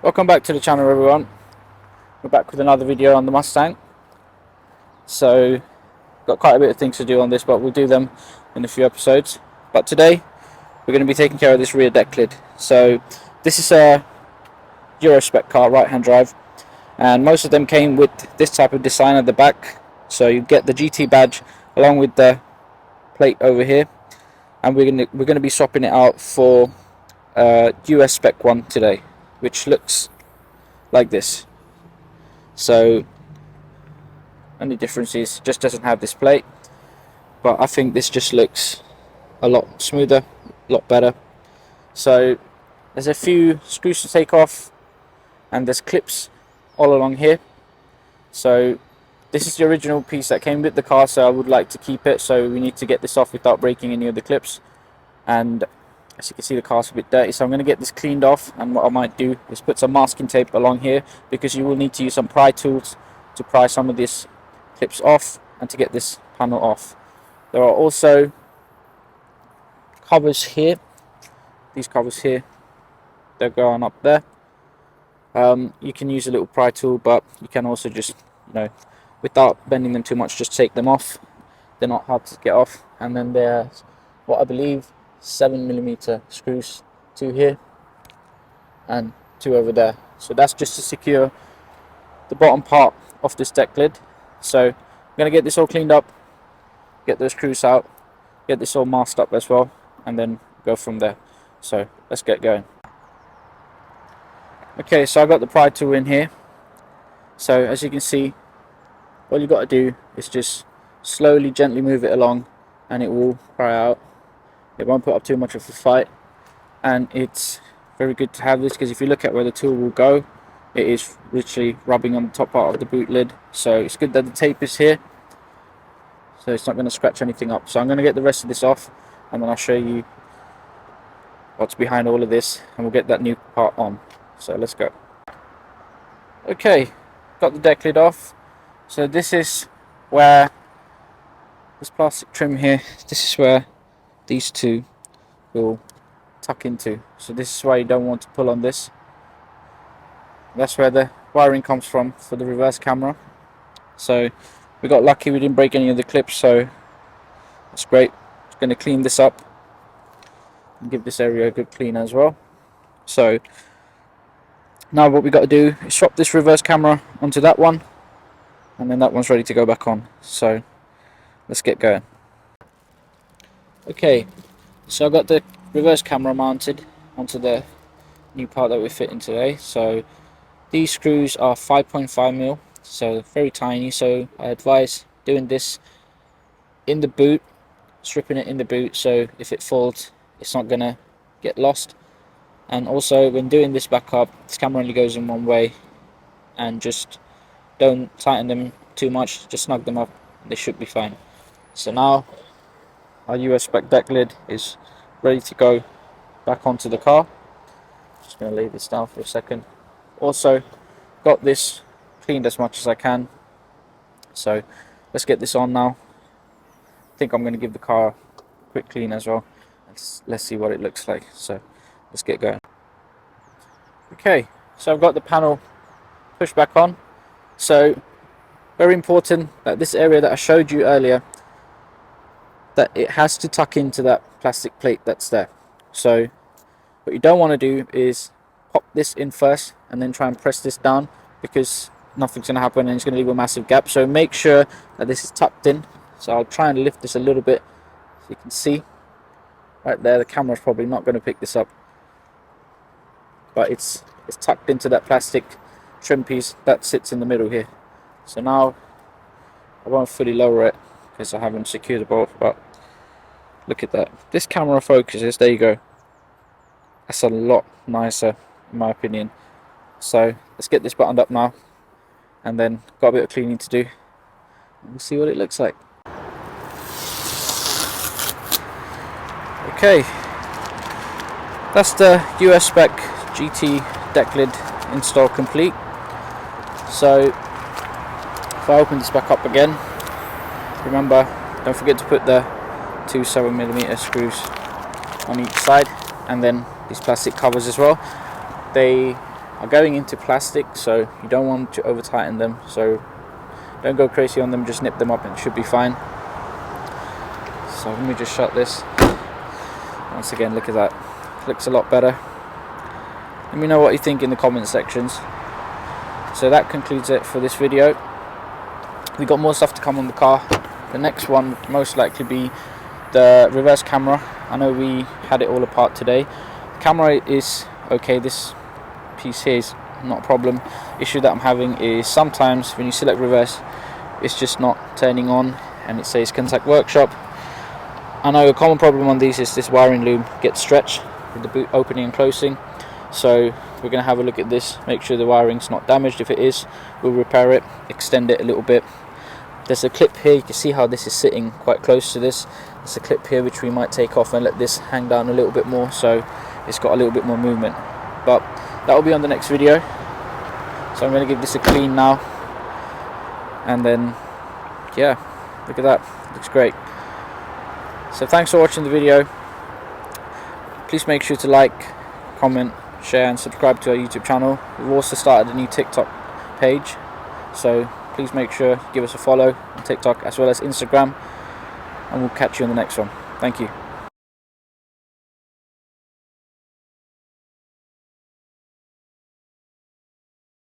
Welcome back to the channel, everyone. We're back with another video on the Mustang. So got quite a bit of things to do on this, but we'll do them in a few episodes. But today we're going to be taking care of this rear deck lid. So this is a Euro spec car, right hand drive, and most of them came with this type of design at the back. So you get the GT badge along with the plate over here, and we're going to be swapping it out for a US spec one today, which looks like this. So only difference is just doesn't have this plate, but I think this just looks a lot smoother, a lot better. So there's a few screws to take off, and there's clips all along here. So this is the original piece that came with the car, so I would like to keep it. So we need to get this off without breaking any of the clips, and as you can see, the car's a bit dirty, so I'm going to get this cleaned off. And what I might do is put some masking tape along here, because you will need to use some pry tools to pry some of these clips off and to get this panel off. There are also covers here, these covers here, they're going up there. You can use a little pry tool, but you can also just, without bending them too much, just take them off. They're not hard to get off. And then there's what I believe 7mm screws, 2 here and 2 over there. So that's just to secure the bottom part of this deck lid. So I'm going to get this all cleaned up, get those screws out, get this all masked up as well, and then go from there. So let's get going. Okay, so I got the pry tool in here. So as you can see, all you got to do is just slowly, gently move it along, and it will pry out. It won't put up too much of a fight, and it's very good to have this, because if you look at where the tool will go, it is literally rubbing on the top part of the boot lid. So it's good that the tape is here, so it's not going to scratch anything up. So I'm going to get the rest of this off, and then I'll show you what's behind all of this, and we'll get that new part on. So let's go. Okay, got the deck lid off. So this is where this plastic trim here, this is where these two will tuck into. So this is why you don't want to pull on this. That's where the wiring comes from for the reverse camera. So we got lucky, we didn't break any of the clips, so that's great. Just going to clean this up and give this area a good clean as well. So now what we got to do is swap this reverse camera onto that one, and then that one's ready to go back on. So let's get going. Okay, so I got the reverse camera mounted onto the new part that we're fitting today. So these screws are 5.5mm, so very tiny. So I advise doing this in the boot, stripping it in the boot, so if it falls, it's not gonna get lost. And also, when doing this back up, this camera only goes in one way, and just don't tighten them too much, just snug them up, they should be fine. So now our US spec deck lid is ready to go back onto the car. Just going to lay this down for a second. Also got this cleaned as much as I can. So let's get this on now. I think I'm going to give the car a quick clean as well. Let's see what it looks like. So let's get going. Okay, so I've got the panel pushed back on. So very important that this area that I showed you earlier, that it has to tuck into that plastic plate that's there. So what you don't want to do is pop this in first and then try and press this down, because nothing's going to happen and it's going to leave a massive gap. So make sure that this is tucked in. So I'll try and lift this a little bit so you can see right there. The camera's probably not going to pick this up, but it's tucked into that plastic trim piece that sits in the middle here. So now I won't fully lower it because I haven't secured the bolt, but look at that. This camera focuses, there you go. That's a lot nicer in my opinion. So let's get this buttoned up now, and then got a bit of cleaning to do, and we'll see what it looks like. Okay, that's the US spec GT deck lid install complete. So if I open this back up again, remember, don't forget to put the 2 7mm screws on each side, and then these plastic covers as well. They are going into plastic, so you don't want to over tighten them, so don't go crazy on them, just nip them up and it should be fine. So let me just shut this. Once again, look at that, looks a lot better. Let me know what you think in the comment sections. So that concludes it for this video. We got more stuff to come on the car. The next one would most likely be the reverse camera. I know we had it all apart today. The camera is okay, this piece here is not a problem. Issue that I'm having is sometimes when you select reverse, it's just not turning on and it says contact workshop. I know a common problem on these is this wiring loom gets stretched with the boot opening and closing. So we're going to have a look at this, make sure the wiring's not damaged. If it is, we'll repair it, extend it a little bit. There's a clip here, you can see how this is sitting quite close to this. There's a clip here which we might take off and let this hang down a little bit more, so it's got a little bit more movement. But that will be on the next video. So I'm going to give this a clean now, and then yeah, look at that, looks great. So thanks for watching the video. Please make sure to like, comment, share and subscribe to our YouTube channel. We've also started a new TikTok page, so please make sure give us a follow on TikTok as well as Instagram, and we'll catch you on the next one. Thank you.